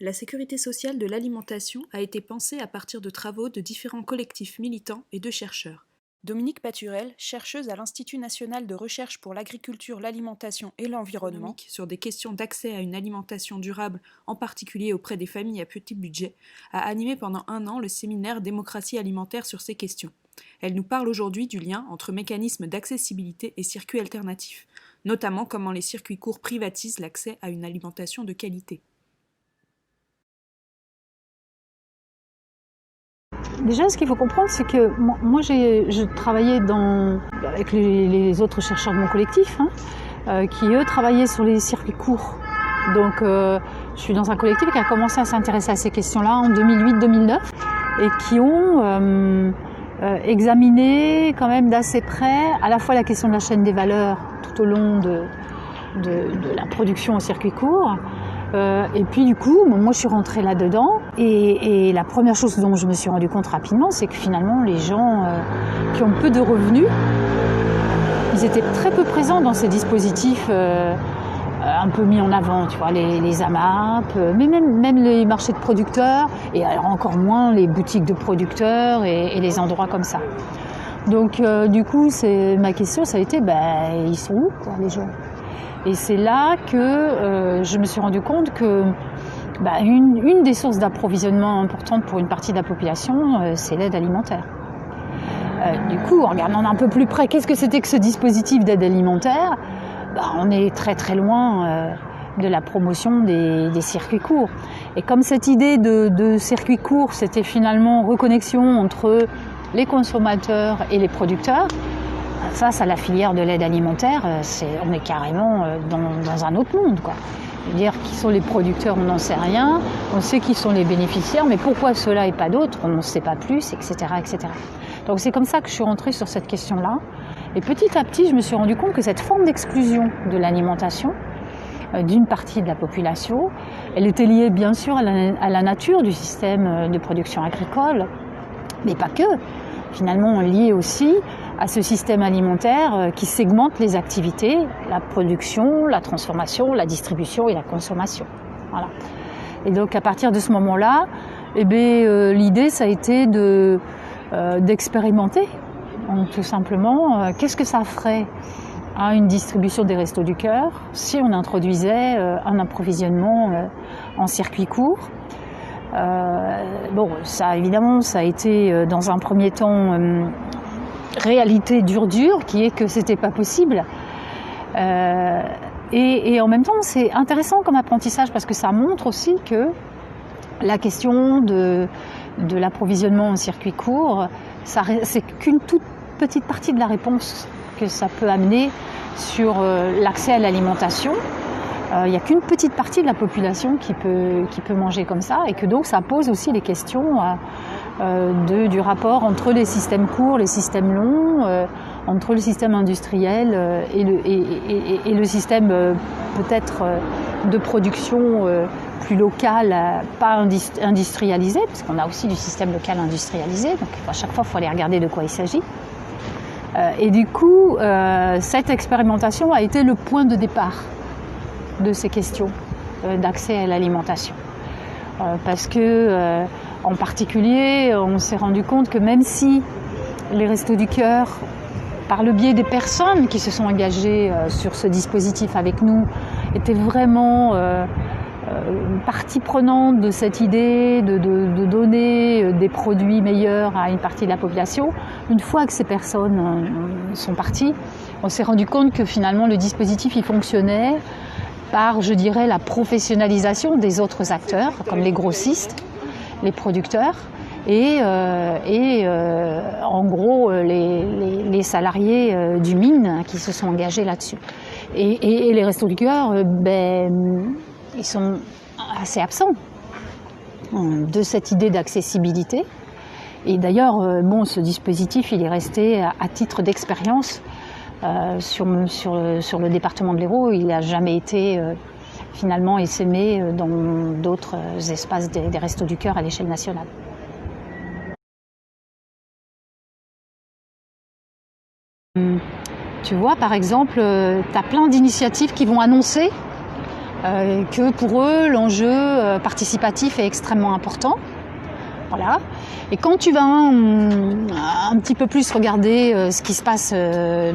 La sécurité sociale de l'alimentation a été pensée à partir de travaux de différents collectifs militants et de chercheurs. Dominique Paturel, chercheuse à l'Institut national de recherche pour l'agriculture, l'alimentation et l'environnement, sur des questions d'accès à une alimentation durable, en particulier auprès des familles à petit budget, a animé pendant 1 an le séminaire Démocratie alimentaire sur ces questions. Elle nous parle aujourd'hui du lien entre mécanismes d'accessibilité et circuits alternatifs, notamment comment les circuits courts privatisent l'accès à une alimentation de qualité. Déjà, ce qu'il faut comprendre, c'est que moi je travaillais avec les autres chercheurs de mon collectif, qui eux travaillaient sur les circuits courts. Donc je suis dans un collectif qui a commencé à s'intéresser à ces questions-là en 2008-2009 et qui ont examiné quand même d'assez près à la fois la question de la chaîne des valeurs tout au long de la production au circuit court. Et puis du coup, moi je suis rentrée là-dedans et la première chose dont je me suis rendu compte rapidement, c'est que finalement les gens qui ont peu de revenus, ils étaient très peu présents dans ces dispositifs un peu mis en avant, tu vois, les AMAP, mais même les marchés de producteurs et alors encore moins les boutiques de producteurs et les endroits comme ça. Donc du coup, ma question ça a été, ils sont où quoi, les gens ? Et c'est là que je me suis rendu compte que une des sources d'approvisionnement importantes pour une partie de la population, c'est l'aide alimentaire. Du coup, en regardant un peu plus près, qu'est-ce que c'était que ce dispositif d'aide alimentaire ? On est très très loin de la promotion des circuits courts. Et comme cette idée de circuits courts, c'était finalement reconnexion entre les consommateurs et les producteurs, face à la filière de l'aide alimentaire, on est carrément dans un autre monde, quoi. C'est-à-dire qui sont les producteurs, on n'en sait rien, on sait qui sont les bénéficiaires, mais pourquoi ceux-là et pas d'autres, on n'en sait pas plus, etc., etc. Donc c'est comme ça que je suis rentrée sur cette question-là. Et petit à petit, je me suis rendu compte que cette forme d'exclusion de l'alimentation d'une partie de la population, elle était liée bien sûr à la nature du système de production agricole, mais pas que. Finalement, liée aussi à ce système alimentaire qui segmente les activités, la production, la transformation, la distribution et la consommation. Voilà. Et donc à partir de ce moment-là, l'idée ça a été d'expérimenter, tout simplement, qu'est-ce que ça ferait à une distribution des Restos du Cœur si on introduisait un approvisionnement en circuit court. Ça évidemment, ça a été dans un premier temps réalité dure, qui est que c'était pas possible. Et en même temps, c'est intéressant comme apprentissage parce que ça montre aussi que la question de l'approvisionnement en circuit court, c'est qu'une toute petite partie de la réponse que ça peut amener sur l'accès à l'alimentation. Il n'y a qu'une petite partie de la population qui peut manger comme ça et que donc ça pose aussi les questions du rapport entre les systèmes courts, les systèmes longs, entre le système industriel et le système peut-être de production plus local, pas industrialisé, parce qu'on a aussi du système local industrialisé, donc à chaque fois il faut aller regarder de quoi il s'agit. Et du coup, cette expérimentation a été le point de départ de ces questions d'accès à l'alimentation. Parce que, en particulier, on s'est rendu compte que même si les Restos du Cœur, par le biais des personnes qui se sont engagées sur ce dispositif avec nous, étaient vraiment partie prenante de cette idée de donner des produits meilleurs à une partie de la population, une fois que ces personnes sont parties, on s'est rendu compte que finalement le dispositif il fonctionnait par, je dirais, la professionnalisation des autres acteurs, comme les grossistes, les producteurs, et en gros les salariés du mine qui se sont engagés là-dessus. Et les Restos du Cœur, ils sont assez absents de cette idée d'accessibilité. Et d'ailleurs, ce dispositif, il est resté à titre d'expérience sur le département de l'Hérault. Il n'a jamais été finalement essaimé dans d'autres espaces des Restos du Cœur à l'échelle nationale. Tu vois, par exemple, tu as plein d'initiatives qui vont annoncer que pour eux, l'enjeu participatif est extrêmement important. Voilà. Et quand tu vas un petit peu plus regarder ce qui se passe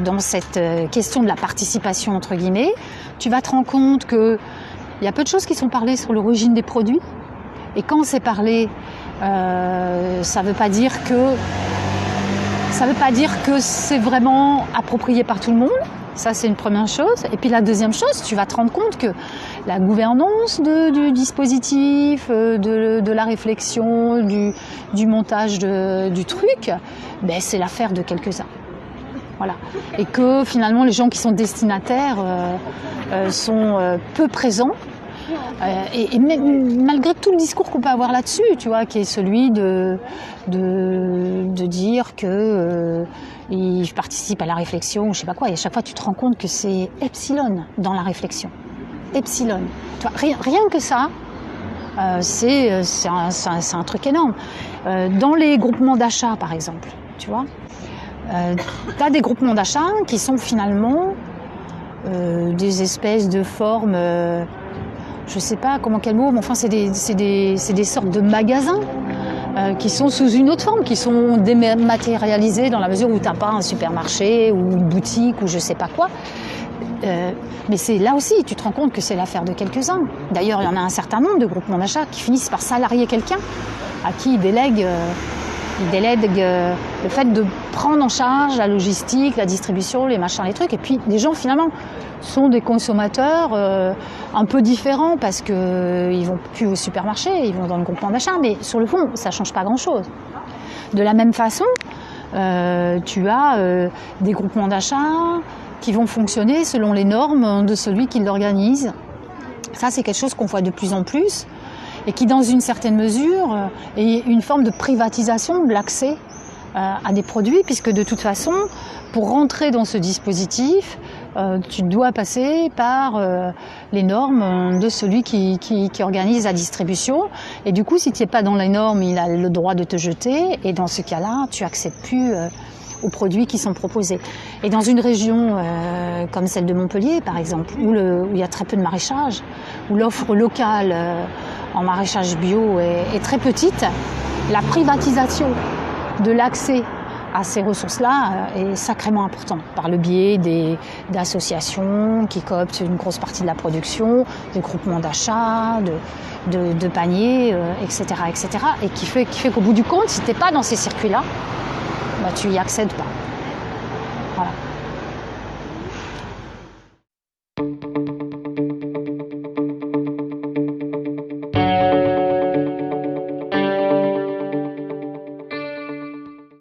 dans cette question de la participation, entre guillemets, tu vas te rendre compte qu'il y a peu de choses qui sont parlées sur l'origine des produits. Et quand c'est parlé, ça veut pas dire que c'est vraiment approprié par tout le monde. Ça, c'est une première chose. Et puis la deuxième chose, tu vas te rendre compte que la gouvernance du dispositif, de la réflexion, du montage du truc, ben, c'est l'affaire de quelques-uns. Voilà. Et que finalement, les gens qui sont destinataires sont peu présents. Et malgré tout le discours qu'on peut avoir là-dessus, tu vois, qui est celui de dire que il participe à la réflexion, ou je sais pas quoi, et à chaque fois tu te rends compte que c'est epsilon dans la réflexion. Epsilon. Tu vois, rien que ça, c'est un truc énorme. Dans les groupements d'achat, par exemple, tu vois, tu as des groupements d'achat qui sont finalement des espèces de formes... je sais pas quel mot, mais enfin c'est des sortes de magasins qui sont sous une autre forme, qui sont dématérialisés dans la mesure où t'as pas un supermarché ou une boutique ou je sais pas quoi. Mais c'est là aussi, tu te rends compte que c'est l'affaire de quelques-uns. D'ailleurs, il y en a un certain nombre de groupements d'achat qui finissent par salarier quelqu'un à qui ils délèguent le fait de prendre en charge la logistique, la distribution, les machins, les trucs. Et puis les gens finalement sont des consommateurs un peu différents parce qu'ils vont plus au supermarché, ils vont dans le groupement d'achat, mais sur le fond, ça change pas grand-chose. De la même façon, tu as des groupements d'achat qui vont fonctionner selon les normes de celui qui l'organise. Ça, c'est quelque chose qu'on voit de plus en plus et qui, dans une certaine mesure, est une forme de privatisation de l'accès à des produits, puisque de toute façon, pour rentrer dans ce dispositif, tu dois passer par les normes de celui qui organise la distribution. Et du coup, si tu n'es pas dans les normes, il a le droit de te jeter. Et dans ce cas-là, tu n'accèdes plus aux produits qui sont proposés. Et dans une région comme celle de Montpellier, par exemple, où il y a très peu de maraîchage, où l'offre locale en maraîchage bio est très petite, la privatisation de l'accès à ces ressources-là est sacrément importante, par le biais d'associations qui cooptent une grosse partie de la production, de groupements d'achat, de paniers, etc., etc. Et qui fait qu'au bout du compte, si tu n'es pas dans ces circuits-là, bah, tu y accèdes pas. Voilà.